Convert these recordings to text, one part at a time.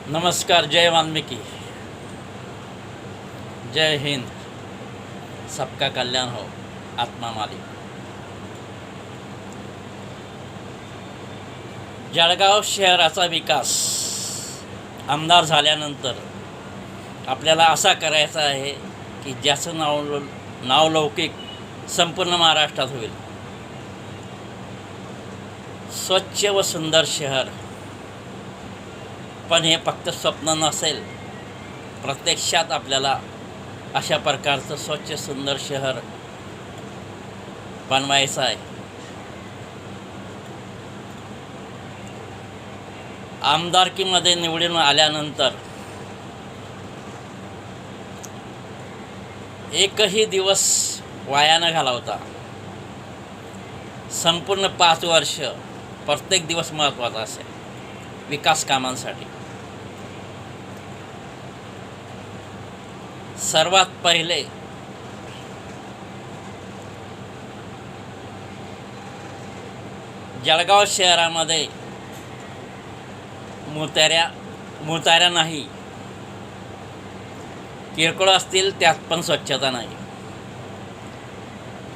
नमस्कार. जय वाल्मीकि, जय हिंद. सबका कल्याण हो. आत्मा मालिक. जळगाव शहराचा विकास आमदार झाल्यानंतर आपल्याला असा करायचा आहे की ज्याचं नावलौकिक संपूर्ण महाराष्ट्रात होईल. स्वच्छ व सुंदर शहर. पण हे फक्त स्वप्न नसेल, प्रत्यक्षात आपल्याला अशा प्रकारचं स्वच्छ सुंदर शहर बनवायचं आहे. आमदारकीमध्ये निवडून आल्यानंतर एकही दिवस वाया न घालवता संपूर्ण 5 वर्ष प्रत्येक दिवस महत्त्वाचा असेल विकास कामांसाठी. सर्वात पहिले जळगाव शहरामध्ये मुताऱ्या नाही, किरकोळ असतील त्यात पण स्वच्छता नाही.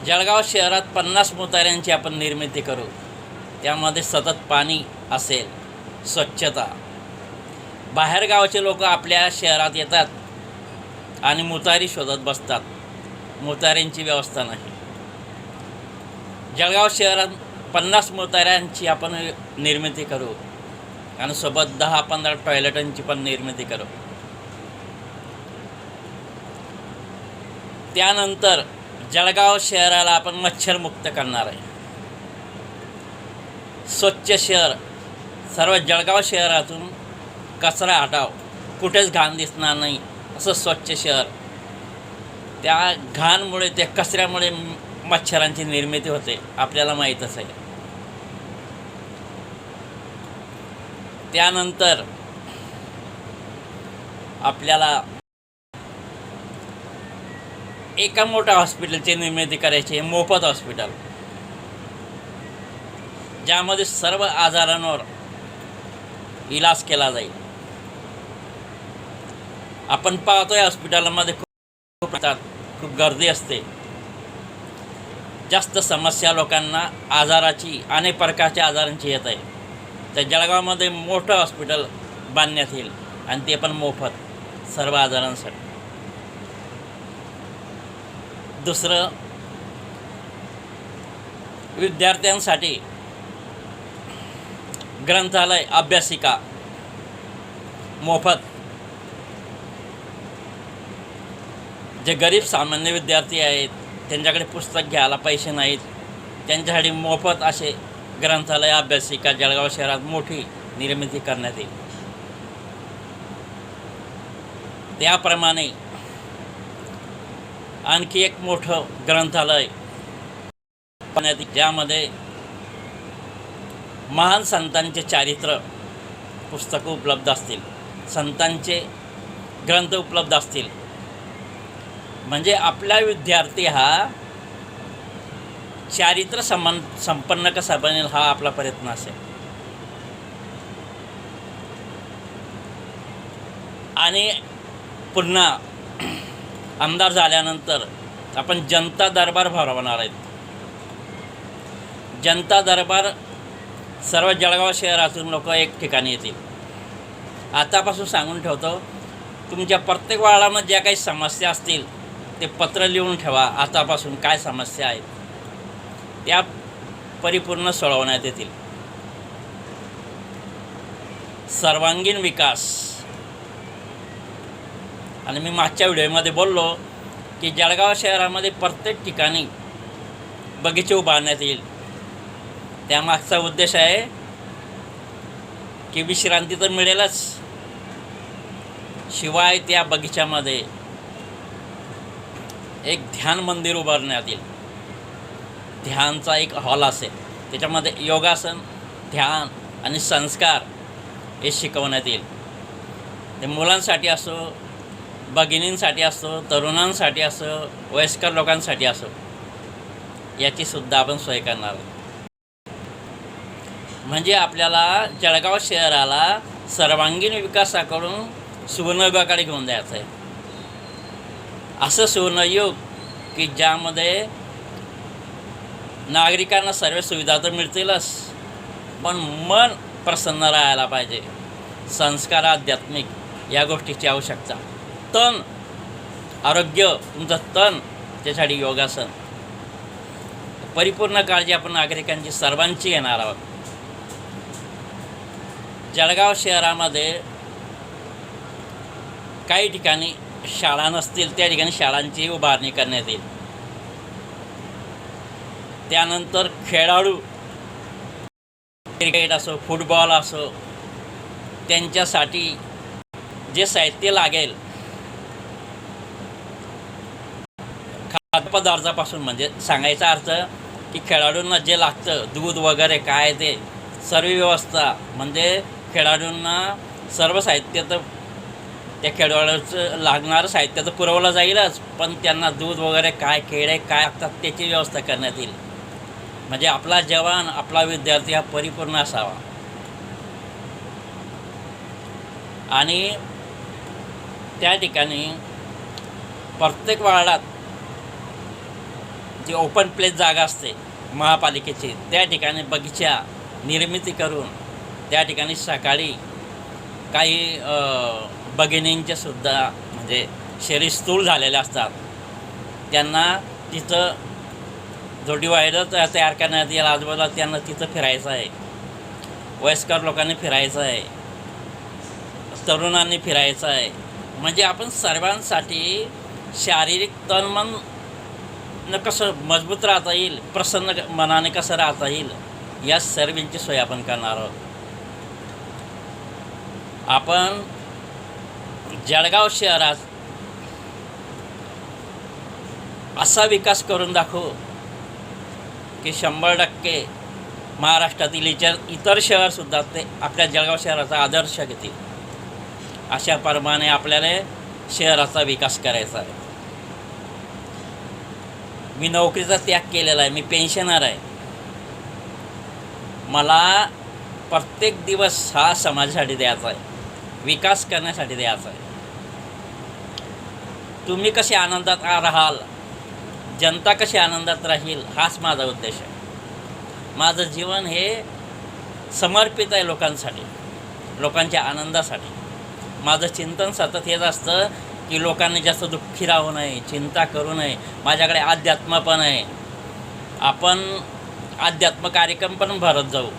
जळगाव शहरात 50 मुताऱ्यांची आपण निर्मिती करू. त्यामध्ये सतत पाणी असेल, स्वच्छता. बाहेरगावचे लोक आपल्या शहरात येतात आणि मुतारी शोधत बसतात. मुताऱ्यांची व्यवस्था नाही. जळगाव शहरात 50 मुताऱ्यांची आपण निर्मिती करू आणि सोबत 10-15 टॉयलेटांची पण निर्मिती करू. त्यानंतर जळगाव शहराला आपण मच्छरमुक्त करणार आहे. स्वच्छ शहर. सर्व जळगाव शहरातून कचरा हटाव, कुठेच घाण दिसणार नाही असं स्वच्छ शहर. त्या घाणमुळे, त्या कचऱ्यामुळे मच्छरांची निर्मिती होते, आपल्याला माहीतच आहे. त्यानंतर आपल्याला एका मोठ्या हॉस्पिटलची निर्मिती करायची आहे, मोफत हॉस्पिटल, ज्यामध्ये सर्व आजारांवर इलाज केला जाईल. आपण पाहतोय हॉस्पिटलमध्ये खूप गर्दी असते. जास्त समस्या लोकांना आजाराची, अनेक प्रकारच्या आजारांची येत आहे. तर जळगावमध्ये मोठं हॉस्पिटल बांधण्यात येईल आणि ते पण मोफत सर्व आजारांसाठी. दुसरं, विद्यार्थ्यांसाठी ग्रंथालय, अभ्यासिका मोफत. जे गरीब सामान्य विद्यार्थी आहेत, त्यांच्याकडे पुस्तक घ्यायला पैसे नाहीत, त्यांच्यासाठी मोफत असे ग्रंथालय, अभ्यासिका जळगाव शहरात मोठी निर्मिती करण्यात येईल. त्याप्रमाणे आणखी एक मोठं ग्रंथालय बनवण्यात येईल, ज्यामध्ये महान संतांचे चारित्र पुस्तकं उपलब्ध असतील, संतांचे ग्रंथ उपलब्ध असतील. म्हणजे आपला विद्यार्थी हा चारित्र संपन्न कसा बनेल हा आपला प्रयत्न असेल. आणि पुन्हा आमदार झाल्यानंतर आपण जनता दरबार भरवणार आहेत. जनता दरबार सर्व जळगाव शहरातून लोक एक ठिकाणी येतील. आतापासून सांगून ठेवतो, तुमच्या प्रत्येक वार्डामध्ये ज्या काही समस्या असतील ते पत्र लिहून ठेवा. आतापासून काय समस्या आहेत त्या परिपूर्ण सोडवण्यात येतील. सर्वांगीण विकास. आणि मी मागच्या व्हिडिओमध्ये बोललो की जळगाव शहरामध्ये प्रत्येक ठिकाणी बगीचे उभारण्यात येईल. त्यामागचा उद्देश आहे की विश्रांती तर मिळेलच, शिवाय त्या बगीच्यामध्ये एक ध्यान मंदिर उभारण्यात येईल. ध्यानचा एक हॉल असेल, त्याच्यामध्ये योगासन, ध्यान आणि संस्कार हे शिकवण्यात येईल. ते मुलांसाठी असो, भगिनींसाठी असो, तरुणांसाठी असो, वयस्कर लोकांसाठी असो, याचीसुद्धा आपण सोय करणार. म्हणजे आपल्याला जळगाव शहराला सर्वांगीण विकासाकडून सुवर्णयुगाकडे घेऊन जायचं आहे. असं सुवर्णयुग की ज्यामध्ये नागरिकांना सर्व सुविधा तर मिळतीलच, पण मन प्रसन्न राहायला पाहिजे. संस्कार, आध्यात्मिक या गोष्टीची आवश्यकता. तन, आरोग्य, तुमचं तन, त्यासाठी योगासन. परिपूर्ण काळजी आपण नागरिकांची सर्वांची घेणार आहोत. जळगाव शहरामध्ये काही ठिकाणी शाळा नसतील, त्या ठिकाणी शाळांची उभारणी करण्यात येईल. त्यानंतर खेळाडू, क्रिकेट असो, फुटबॉल असो, त्यांच्यासाठी जे साहित्य लागेल खाद्यपदार्थापासून, म्हणजे सांगायचा अर्थ की खेळाडूंना जे लागतं, दूध वगैरे काय ते सर्व व्यवस्था, म्हणजे खेळाडूंना सर्व साहित्य तर त्या खेळाडूचं लागणारं साहित्य तर पुरवलं जाईलच, पण त्यांना दूध वगैरे काय, केळे काय लागतात त्याची व्यवस्था करण्यात येईल. म्हणजे आपला जवान, आपला विद्यार्थी हा परिपूर्ण असावा. आणि त्या ठिकाणी प्रत्येक वार्डात जी ओपन प्लेस जागा असते महापालिकेची, त्या ठिकाणी बगीचा निर्मिती करून त्या ठिकाणी सकाळी काही भगिनींचे सुद्धा म्हणजे शरीर स्थूल झालेले असतात, त्यांना तिथं जो डिवायडर तयार करण्यात येईल आजूबाजूला, त्यांना तिथं फिरायचं आहे. वयस्कर लोकांनी फिरायचं आहे, तरुणांनी फिरायचं आहे. म्हणजे आपण सर्वांसाठी शारीरिक तन मन कसं मजबूत राहता येईल, प्रसन्न मनाने कसं राहता येईल, या सर्वांची सोय आपण करणार आहोत. आपण जळगाव शहरात असा विकास करून दाखवू की 100% महाराष्ट्रातील इतर शहरसुद्धा ते आपल्या जळगाव शहराचा आदर्श घेतील. अशा प्रमाणे आपल्याला शहराचा विकास करायचा आहे. मी नोकरीचा त्याग केलेला आहे, मी पेन्शनर आहे. मला प्रत्येक दिवस हा समाजासाठी द्यायचा आहे, विकास करण्यासाठी द्यायचा आहे. तुम्ही कसे आनंदात राहाल, जनता कशी आनंदात राहील, हाच माझा उद्देश आहे. माझं जीवन हे समर्पित आहे लोकांसाठी, लोकांच्या आनंदासाठी. माझं चिंतन सतत हेच असतं की लोकांनी जास्त दुःखी राहू नये, चिंता करू नये. माझ्याकडे अध्यात्म पण आहे, आपण अध्यात्म कार्यक्रम पण भरत जाऊ,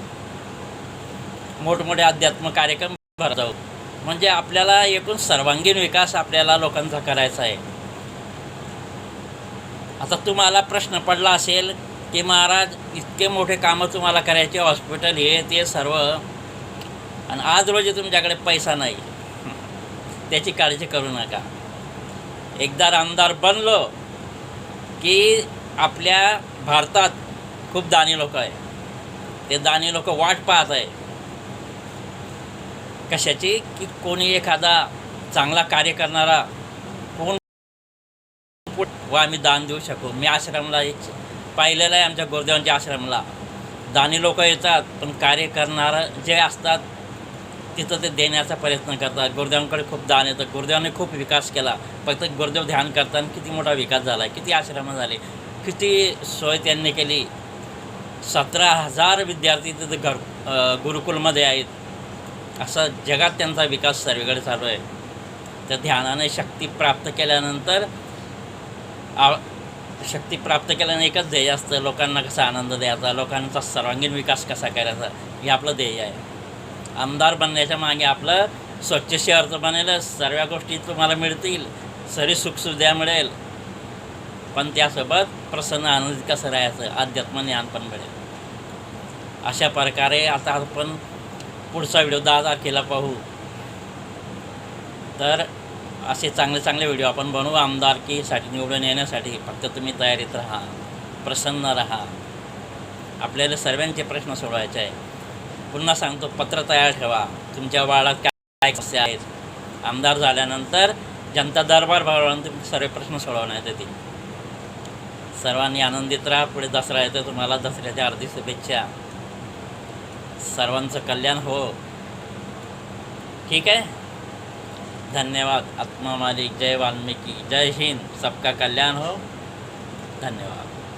मोठमोठे अध्यात्म कार्यक्रम भरत जाऊ. म्हणजे आपल्याला एकूण सर्वांगीण विकास आपल्याला लोकांचा करायचा आहे. आता तुम्हाला प्रश्न पडला असेल की महाराज इतके मोठे कामं तुम्हाला करायचे, हॉस्पिटल हे ते सर्व, आणि आज रोजी तुमच्याकडे पैसा नाही. त्याची काळजी करू नका. एकदा आमदार बनलो की आपल्या भारतात खूप दानी लोक आहे. ते दानी लोक वाट पाहत आहे कशाची, की कोणी एखादा चांगला कार्य करणारा कोण व आम्ही दान देऊ शकू. मी आश्रमला पाहिलेलं आहे, आमच्या गुरुदेवांच्या आश्रमला दानी लोक येतात, पण कार्य करणारं जे असतात तिथं ते देण्याचा प्रयत्न करतात. गुरुदेवांकडे खूप दान येतं. गुरुदेवांनी खूप विकास केला. फक्त गुरुदेव ध्यान करताना किती मोठा विकास झाला आहे, किती आश्रमं झाले, किती सोय त्यांनी केली. 17,000 विद्यार्थी तिथं गुरुकुलमध्ये आहेत. असा जगात त्यांचा विकास सर्वीकडे चालू आहे. तर ध्यानाने शक्ती प्राप्त केल्यानंतर एकच ध्येय असतं, लोकांना कसा आनंद द्यायचा, लोकांचा सर्वांगीण विकास कसा करायचा, हे आपलं ध्येय आहे. आमदार बनण्याच्या मागे आपलं स्वच्छ शहर तर बनेल, सर्व गोष्टी तुम्हाला मिळतील, सर्व सुखसुविधा मिळेल, पण त्यासोबत प्रसन्न आनंदित कसं राहायचं, अध्यात्म ज्ञान पण मिळेल. अशा प्रकारे आता आपण पुढचा व्हिडिओ 10 तारखेला पाहू. तर असे चांगले चांगले व्हिडिओ आपण बनवू आमदारकीसाठी निवडून येण्यासाठी. फक्त तुम्ही तयारीत राहा, प्रसन्न राहा. आपल्याला सर्वांचे प्रश्न सोडवायचे आहे. पुन्हा सांगतो, पत्र तयार ठेवा. तुमच्या वार्डात काय समस्या आहेत, आमदार झाल्यानंतर जनता दरबार भरवल्यानंतर तुमचे सर्व प्रश्न सोडवण्यात येतील. सर्वांनी आनंदित राहा. पुढे दसरा येतो, तुम्हाला दसऱ्याच्या हार्दिक शुभेच्छा. सर्वांचं कल्याण हो. ठीक आहे. धन्यवाद. आत्मा मालिक. जय वाल्मीकि. जय हिंद. सबका कल्याण हो. धन्यवाद.